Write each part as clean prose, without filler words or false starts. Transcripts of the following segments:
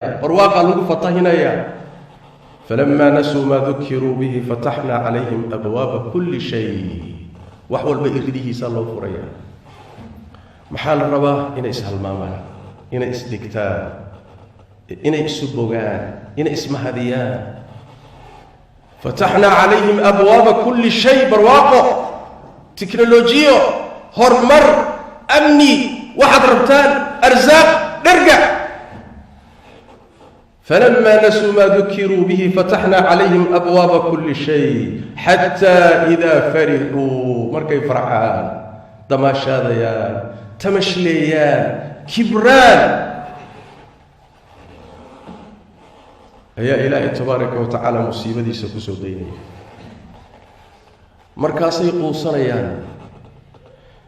برواقا لغو فتحنا فلما نسوا ما ذكروا به فتحنا عليهم أبواب كل شيء وحول بإرده صلى الله عليه وسلم محال الرباه إن إسهل مامانا إن إسدكتان إن إسبوغان إن إسمهديان فتحنا عليهم أبواب كل شيء برواقه تكنولوجيا هرمر أمني واحد ربطان أرزاق نرجع فلما نسوا ما ذكروا به فتحنا عليهم أبواب كل شيء حتى إذا فرحوا مركي فرحان تماشاديان تمشليان كبران يا إلهي تبارك وتعالى مصيبة دي سكسو ديني مركاسي قوصانيان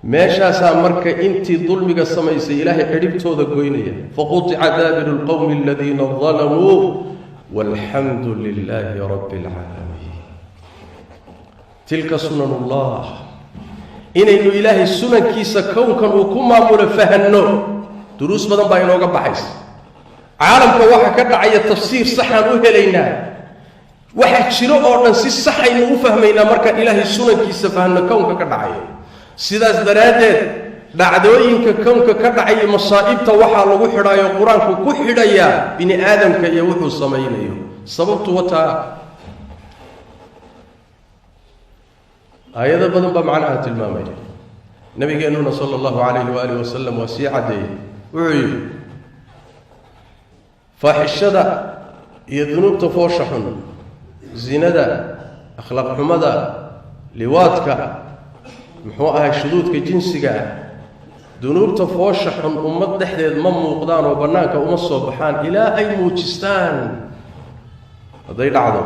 ماشا مركا انتي ظلمك السميسي إلهي عربتو ذا قوينيا فقطع دابر القوم الذين ظلموا والحمد لله رب العالمين تلك سنن الله إنه إلهي السنن كيسا كونكا وكما ملفهنو دروس بدن باينوغا بحيس عالم كواحا كدعي التفسير صحا وهلينا واحد شروع أوردن سي صحا إنه فهمينا مركا إلهي السنن كيسا فهنو كونكا كدعي sidaas daraadeed dhacdooyinka koonka ka dhacay masaa'ibta waxa lagu xidhayo quraanku ku xidhaya bini aadamka iyo wuxuu sameeyo sababtu wata ayada badan ba macnaha tilmaamay nabigeena sallallahu alayhi wa alihi wasallam wasii'aday wuxuu faaxishada iyo dunuubta fooshaxun zinada akhlaaq xumada liwaadka muxuu ahay shuduudka jinsiga dunuubta foosha xun ummad dhexdeed ma muuqdaan oo banaanka uma soo baxaan ilaa ay muujistaan haday dhacdo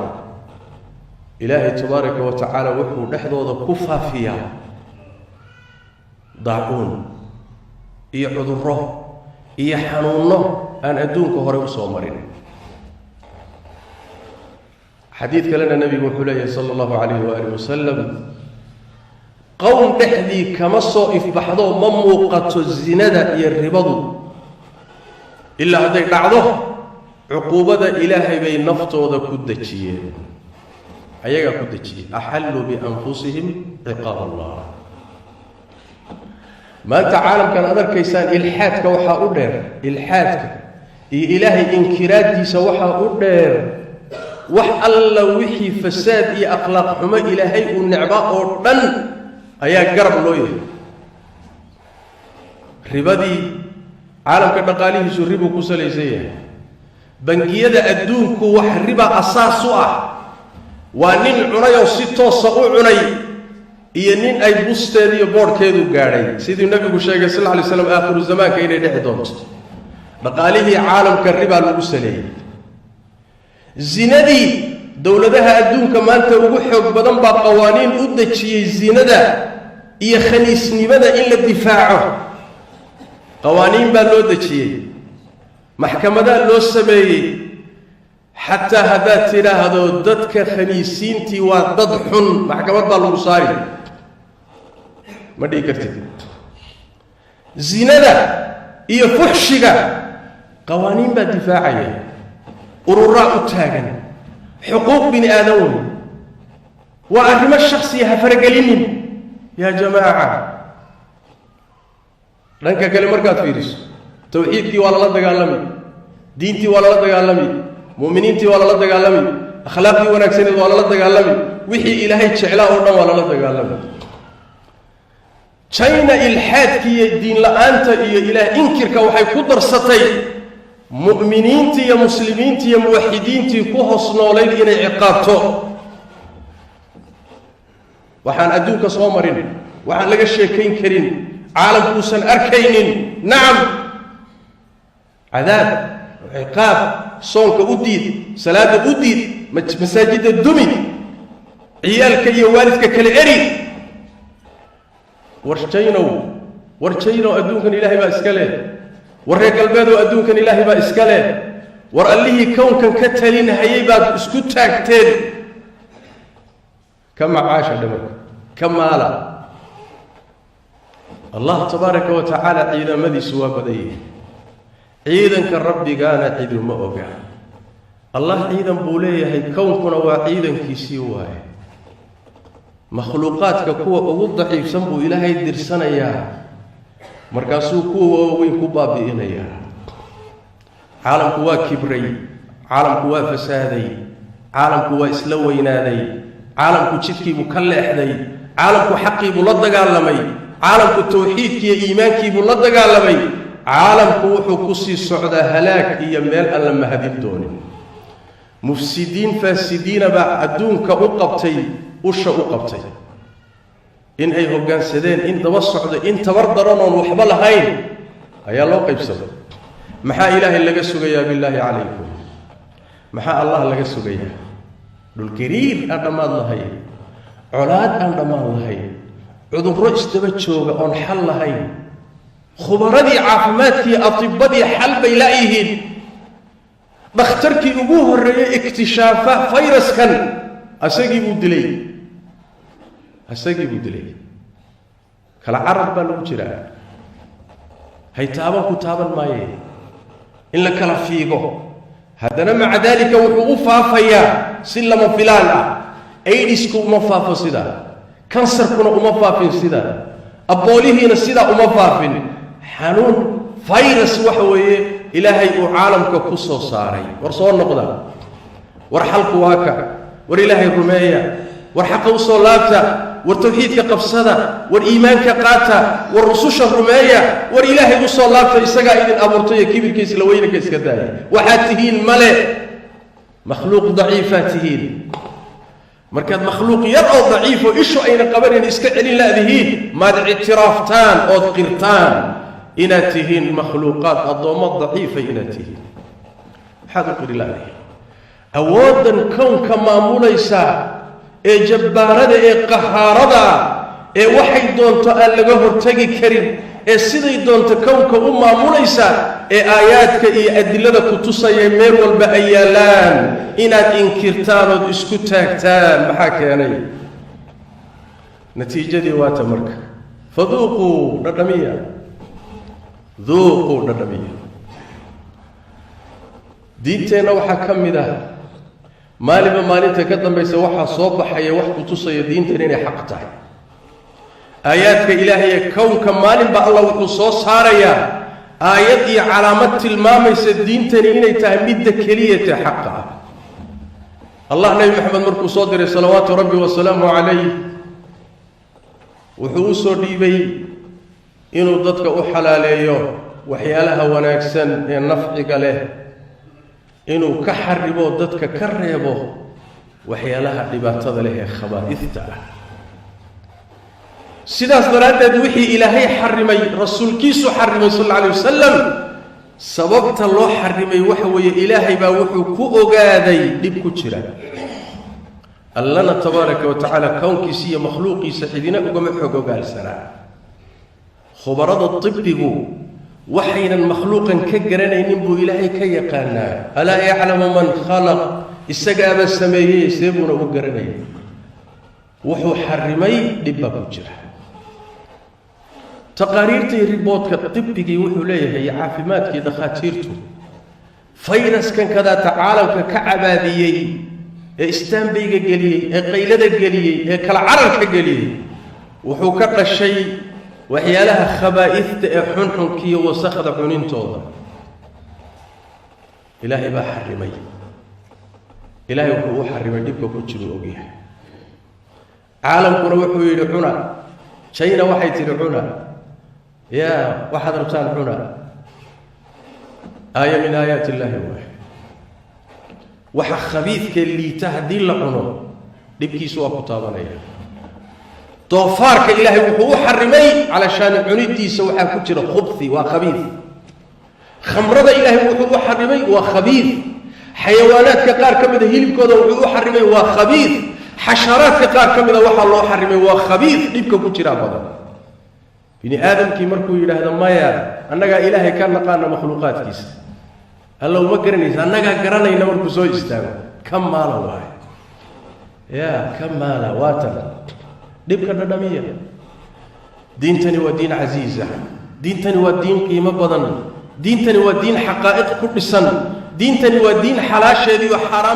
ilaahay tabaaraka wa tacaala wuxuu dhexdooda ku faafiyaa daacuun iyo cudurro iyo xanuuno aan adduunka hore u soo marin xadiid kalena nabigu wuxuu leeyahay sallallahu alayhi wa alihi wasallam قوم دحدي كما سو افبحدو ما موقتو الزنا يا الربض الا هدي دعدو عقوبه الهي بي نفتودا كدجيه ايغا كدجيه احلوا بانفسهم عقاب الله ما تعالم كان ادر كيسان الحادك وحا ودير الحادك الهي انكراديسا وحا ودير وح الله وحي فساد يا اخلاق حما الهي ونعبا او دن ayaa garab loo yahay ribadii caalamka dhaqaalihiisu ribo ku salaysan yahay bangiyada adduunku wax riba asaas u ah waa nin cunay oo si toos ah u cunay iyo nin ay busteed iyo boorkeedu gaadhay sidii nabigu sheegay sallallahu alayhi wasallam aakhiru zamaanka inay dhixi doonto dhaqaalihii caalamka riba lagu saleeyay zinadii dawladaha adduunka maanta ugu xoog badan baa qawaaniin u dajiyay zinada iyo khaniisnimada in la difaaco qawaaniin baa loo dajiyay maxkamadaha loo sameeyay xataa hadaa tiraahdo dadka khaniisiintii waa dad xun maxkamad baa lagu saari ma dhigi kartid zinada iyo fuxshiga qawaaniin baa difaacaya urura u taagan حقوق بني آدم وأرم الشخصية فرقلين يا جماعة لأنك كلمة مركات فيرس توحيدتي ولا لا تقالمي دينتي ولا لا تقالمي مؤمنينتي ولا لا تقالمي أخلاقي ونكسني ولا لا تقالمي وحي إلهي تشعلاء ولا لا تقالمي شاينا إلحاد كي الدين لأنت إله إنكرك وحي قدر ستي مؤمنينتي يا مسلمينتي يا موحدينتي كوهصنوا ليل إلى عقابته وحان أدوك صومرين وحان لقى الشيكين كرين عالم كوسن أركين نعم عذاب عقاب صونك أديد صلاة أديد مساجد الدمي عيالك يا والدك كالعري ورشينو أدوك إلهي ما إسكاله وريك البيض وأدونك إلهي با إسكاله ورأليه كونك كتلين هيبا اسكو تاكتين كم عاش دمك كم مالا الله تبارك وتعالى إذا مدي سوى بديه ciidanka rabbigaana cidu ma oga allah ciidan buu leeyahay kownkuna waa ciidankiisii waaye makhluuqaadka kuwa ugu daciifsan buu ilaahay dirsanayaa markaasuu kuwa waaweyn ku baabi'inayaa caalamku waa kibray caalamku waa fasaaday caalamku waa isla weynaaday caalamku jidkiibuu ka leexday caalamku xaqiibuu la dagaalamay caalamku tawxiidkiiyo iimaankiibuu la dagaalamay caalamku wuxuu ku sii socdaa halaag iyo meel aan la mahadin doonin mufsidiin faasidiina baa adduunka u qabtay usha u qabtay in ay hoggaansadeen in daba socdo in tabar daranoon waxba lahayn ayaa loo qaybsaday maxaa ilaahay laga sugayaa billaahi calaykum maxaa allah laga sugayaa dhulgariir aan dhammaad lahayn colaad aan dhammaan lahayn cudurro isdaba jooga oon xal lahayn khubaradii caafimaadkii atibadii xal bay laayihiin dhakhtarkii ugu horreeyey ikhtishaafa fayraskan asagii buu dilay kala carab baa lagu jiraa hay taaban ku taaban maaye in la kala fiigo haddana maca daalika wuxuu u faafayaa si lama filaan ah aidisku uma faafo sidaa kansarkuna uma faafin sidaa aboolihiina sidaa uma faafin xanuun fayrus waxa weeye ilaahay uu caalamka ku soo saaray war soo noqda war xalku waa ka war ilaahay rumeeya war xaqa u soo laabta war tawxiidka qabsada war iimaanka qaata war rususha rumeeya war ilaahay u soo laabta isagaa idin abuurtay kibirkiisa la weynaka iska daaya waxaad tihiin male makhluuq daciifaad tihiin markaad makhluuq yar oo daciifo ishu ayna qabanayn iska celin laadihiin maad ictiraaftaan ood qirtaan inaad tihiin makhluuqaad addoommo daciifa inaad tihiin maxaad u qiri laadihiin awoodan kownka maamulaysa ee jabbaarada ee qahaarada ee waxay doonto aan laga hortagi karin ee siday doonto kownka u maamulaysa ee aayaadka iyo adilada ku tusaya meel walba ay yaalaan inaad inkirtaan ood isku taagtaan maxaa keenay natiijadii waata marka faduuquu dhadhamiya duuquu dhadhamiya diinteenna waxaa ka mid ah maalinba maalinta ka dambaysa waxaa soo baxaya wax ku tusaya diintan inay xaq tahay aayaadka ilaahay ee kownka maalinba allah wuxuu soo saarayaa aayad iyo calaamad tilmaamaysa diintani inay tahay midda keliyata xaqa ah allah nebi maxamed markuu soo diray salawaatu rabbi wasalaamu calayh wuxuu u soo dhiibay inuu dadka u xalaaleeyo waxyaalaha wanaagsan ee nafciga leh inuu ka xarimo dadka ka reebo waxyaalaha dhibaatada leh ee khabaa'ifta ah sidaas daraaddeed wixii ilaahay xarimay rasuulkiisu xarimay sal alla alay wasalam sababta loo xarimay waxa weeye ilaahay baa wuxuu ku ogaaday dhib ku jira allana tabaaraka wa tacaala kownkiisa iyo makhluuqiisa cidina ugama xog ogaalsanaa khubarada tibbigu waxaynan makhluuqan ka garanaynin buu ilaahay ka yaqaanaa alaa yaclamu man khalaq isagaaba sameeyey seebuuna u garanaya wuxuu xarimay dhibba ku jira taqaariirtii riboodka tibbigii wuxuu leeyahay caafimaadkii dhakhaatiirtu fayraskan kadaata caalamka ka cabaadiyey ee istaanbayga geliyey ee qaylada geliyey ee kala cararka geliyey wuxuu ka dhashay waxyaalaha khabaa'ifta ee xunxunkiiyo wasakhda cunintooda ilaahay baa xarimay ilaahay wuxuu u xarimay dhibka ku jiru ogyahay caalamkuna wuxuu yidhi cuna china waxay tidhi cuna yaa waxaad rabtaan cuna aaya min aayaati illaahi waay waxa khabiidkee liita haddii la cuno dhibkiisu waa ku taabanaya doofaarka ilaahay wuxuu u xarimay calashaan cunidiisa waxaa ku jira khubthi waa khabiid khamrada ilaahay wuxuu u xarimay waa khabiid xayawaanaadka qaar ka mida hilibkooda wuxuu u xarimay waa khabiid xasharaadka qaar ka mida waxaa loo xarimay waa khabiid dhibka ku jiraa badan bini aadamkii markuu yidhaahdo maya annagaa ilaahay ka naqaana makhluuqaadkiisa alla uma garanaysa annagaa garanayna markuu soo istaago ka maala waayo yaa ka maala waatan dhibka dhadhamiya diintani waa diin casiisa diintani waa diin qiimo badan دين تاني ودين حقائق كل سنة دين تاني ودين حلاشة دي وحرام